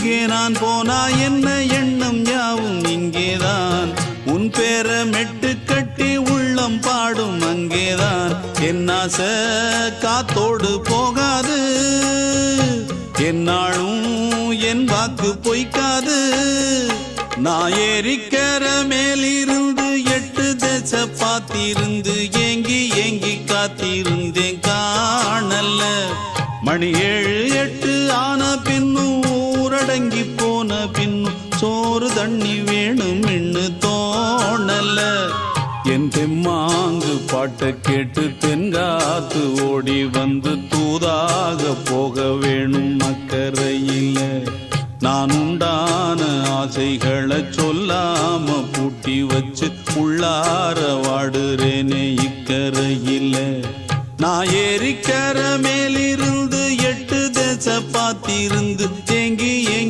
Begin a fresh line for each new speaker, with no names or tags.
எங்கே நான் போனா என்ன எண்ணம் யாவும் இங்கேதான் உன் பேர மெட்டு கட்டி உள்ளம் பாடும் அங்கேதான் என் ஆசை காத்தோடு போகாது என்னாலும் என் வாக்கு பொய்க்காது நான் ஏறிக்கர மேலிருந்து 8 தேச பார்த்திருந்து ஏங்கி ஏங்கி காத்திருந்தேன் காணல்ல மணி 7 8 ஆன பின்னும் ஊரடங்கி போன பின்னும் சோறு தண்ணி வேணும் இன்னு தோணல்ல என் தெம்மாங்கு பாட்டை கேட்டு தென்காத்து ஓடி வந்து தூதாக போக வேணும் அக்கறையில நான் உண்டான ஆசைகளை சொல்லாம பூட்டி வச்சு உள்ளார வாடுறேனே இக்கரையில நான் ஏறிக்கர மேலிருந்து 8 தேச பார்த்திருந்து